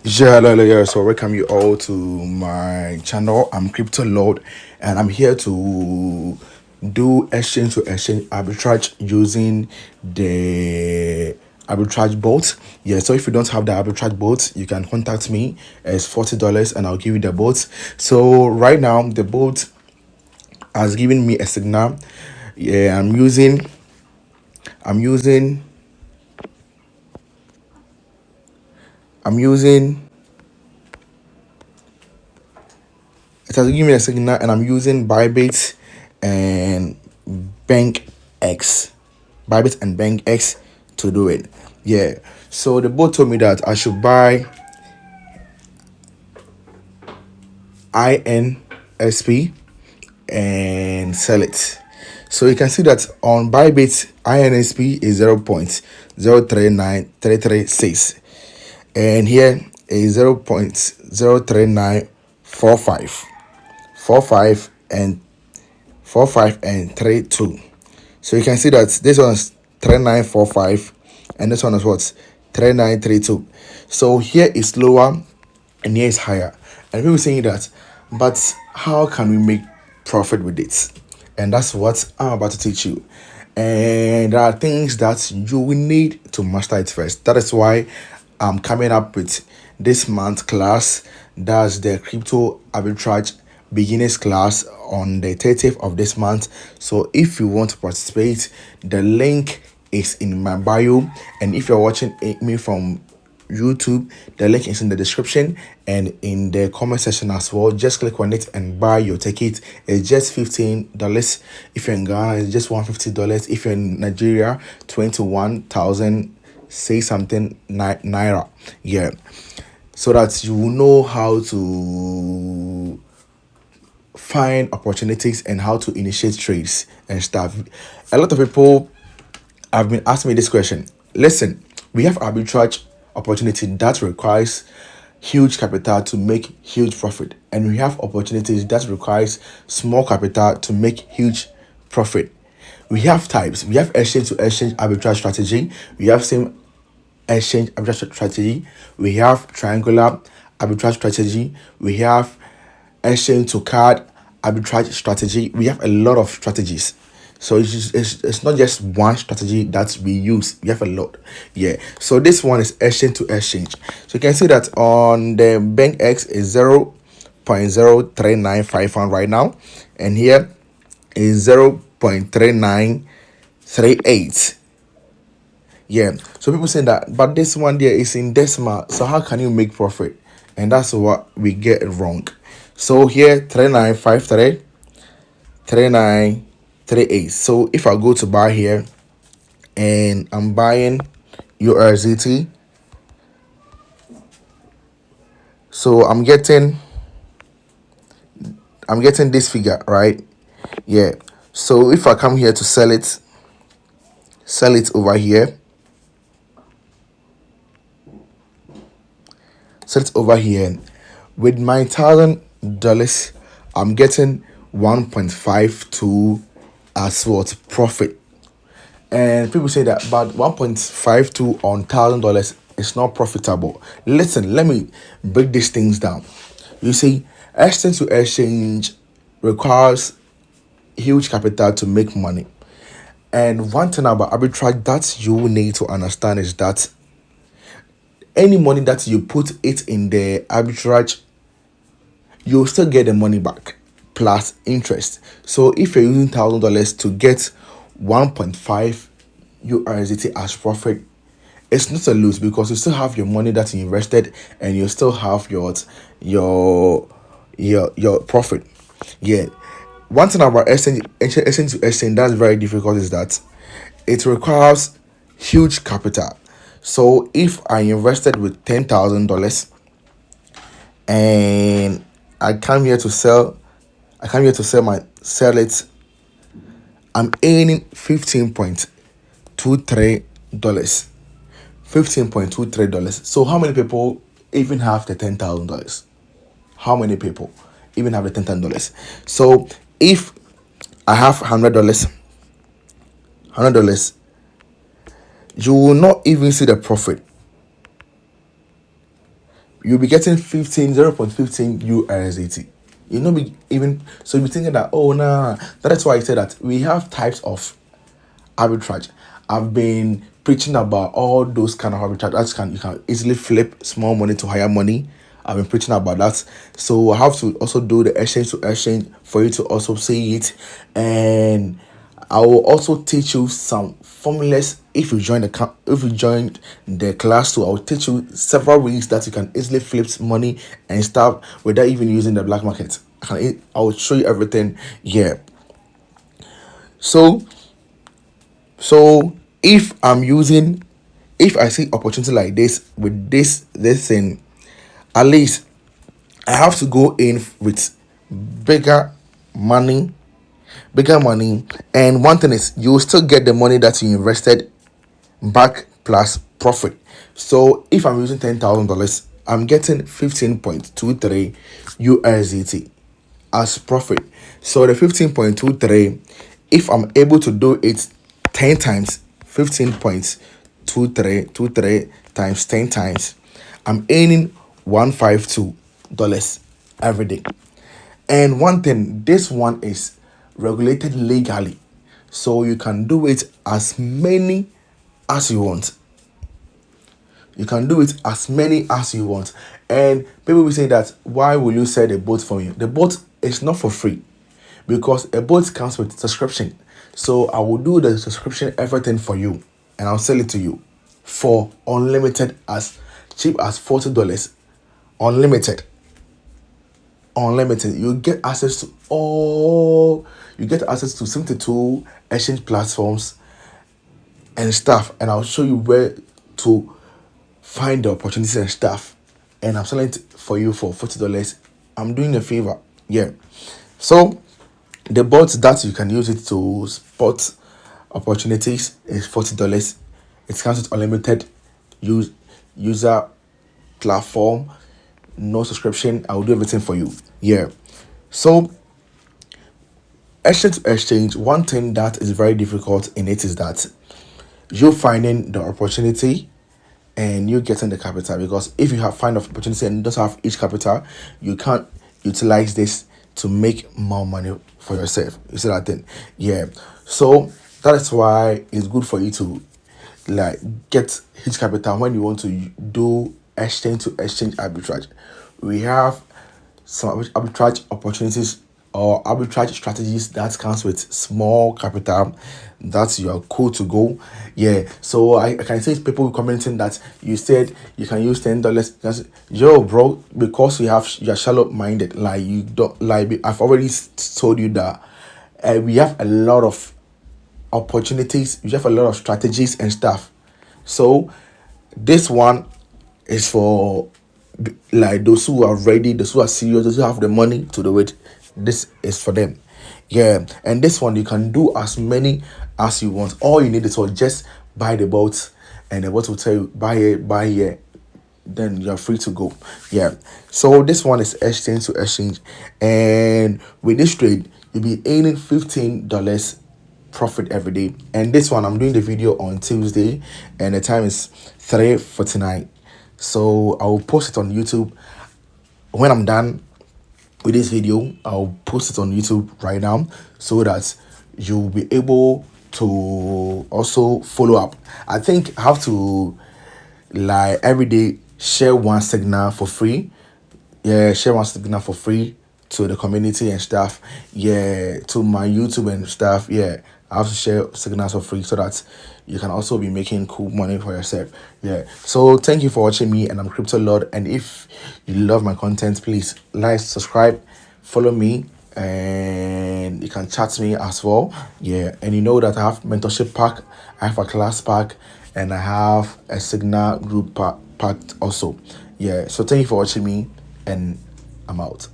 Yeah, hello, hello, yeah. So welcome you all to my channel. I'm Crypto Lord, and I'm here to do exchange to exchange arbitrage using the arbitrage bot. Yeah, so if you don't have the arbitrage bot, you can contact me. It's $40, and I'll give you the bot. So right now, the bot has given me a signal. Yeah, I'm using, I'm using it has given me a signal, and I'm using Bybit and BingX, Bybit and BingX to do it. Yeah. So the bot told me that I should buy INSP and sell it. So you can see that on Bybit, INSP is 0.039336, and here is 0.03945 and 32. So you can see that this one's 3945 and this one is what, 3932. So here is lower and here is higher, and people saying that, but how can we make profit with it? And that's what I'm about to teach you. And there are things that you will need to master it first. That is why I'm coming up with this month class. That's the crypto arbitrage beginners class on the 30th of this month. So if you want to participate, the link is in my bio, and if you're watching me from YouTube, the link is in the description and in the comment section as well. Just click on it and buy your ticket. It's just $15. If you're in Ghana, it's just $150. If you're in Nigeria, 21,000 say something naira. Yeah, so that you will know how to find opportunities and how to initiate trades and stuff. A lot of people have been asking me this question. Listen, we have arbitrage opportunity that requires huge capital to make huge profit, and we have opportunities that requires small capital to make huge profit. We have types. We have exchange to exchange arbitrage strategy. We have same exchange arbitrage strategy. We have triangular arbitrage strategy. We have exchange to card arbitrage strategy. We have a lot of strategies. So it's not just one strategy that we use. We have a lot. Yeah. So this one is exchange to exchange. So you can see that on the BingX is 0.03951 right now. And here is 0.3938. Yeah. So people say that, but this one there is in decimal. So how can you make profit? And that's what we get wrong. So here 3953, 3938. So if I go to buy here and I'm buying URZT, so I'm getting this figure, right? Yeah. So if I come here to sell it over here, with my $1,000, I'm getting 1.52 as what profit. And people say that, but 1.52 on $1,000 is not profitable. Listen, let me break these things down. You see, exchange to exchange requires huge capital to make money. And one thing about arbitrage that you need to understand is that any money that you put it in the arbitrage, you'll still get the money back plus interest. So if you're using $1,000 to get 1.5 USDT as profit, it's not a lose because you still have your money that you invested and you still have your profit. Yeah. One thing about exchange to exchange that's very difficult is that it requires huge capital. So if I invested with $10,000 and I come here to sell it, I'm earning $15.23. $15.23. So how many people even have the $10,000? How many people even have the $10,000? So if I have $100, you will not even see the profit you'll be getting 0.15 USDT. You know, be even so you'll be thinking that, oh nah. That's why I said that we have types of arbitrage. I've been preaching about all those kind of arbitrage that you can easily flip small money to higher money. I've been preaching about that. So I have to also do the exchange to exchange for you to also see it. And I will also teach you some formulas if you join the class too. I will teach you several ways that you can easily flip money and stuff without even using the black market. I will show you everything here. So if I see opportunity like this with this thing, at least I have to go in with bigger money bigger money. And one thing is, you will still get the money that you invested back plus profit. So if I'm using $10,000, I'm getting 15.23 USDT as profit. So the 15.23, if I'm able to do it 10 times, 15.23 times 10 times, I'm earning $152 every day. And one thing, this one is regulated legally, so you can do it as many as you want. You can do it as many as you want. And people will say that, why will you sell the boat for me? The boat is not for free, because a boat comes with subscription. So I will do the subscription, everything for you, and I'll sell it to you for unlimited, as cheap as $40. Unlimited. You get access to 72 exchange platforms and stuff, and I'll show you where to find the opportunities and stuff, and I'm selling it for you for $40. I'm doing a favor. Yeah. So the bots that you can use it to spot opportunities is $40. It comes with unlimited user platform, no subscription. I will do everything for you. Yeah. So exchange to exchange, one thing that is very difficult in it is that you finding the opportunity and you getting the capital. Because if you have find an opportunity and don't have each capital, you can't utilize this to make more money for yourself. You see that thing? Yeah. So that is why it's good for you to like get each capital when you want to do exchange to exchange arbitrage. We have some arbitrage opportunities or arbitrage strategies that comes with small capital that you are cool to go. Yeah. So I can see people commenting that you said you can use $10. Yo, bro, because you're shallow minded. Like, you don't like, I've already told you that we have a lot of opportunities, we have a lot of strategies and stuff. So this one is for like those who are ready, those who are serious, those who have the money to do it. This is for them. Yeah. And this one you can do as many as you want. All you need is to just buy the boat, and the boat will tell you buy here, then you're free to go. Yeah. So this one is exchange to exchange, and with this trade you'll be earning $15 profit every day. And this one, I'm doing the video on Tuesday, and the time is 3:49. So I will post it on YouTube when I'm done with this video. I'll post it on YouTube right now, so that you'll be able to also follow up. I think I have to, like, every day share one signal for free. Yeah, share one signal for free to the community and stuff. Yeah, to my YouTube and stuff. Yeah, I have to share signals for free, so that you can also be making cool money for yourself. Yeah. So thank you for watching me, and I'm Crypto Lord. And if you love my content, please like, subscribe, follow me, and you can chat me as well. Yeah. And you know that I have mentorship pack, I have a class pack, and I have a signal group pack also. Yeah. So thank you for watching me, and I'm out.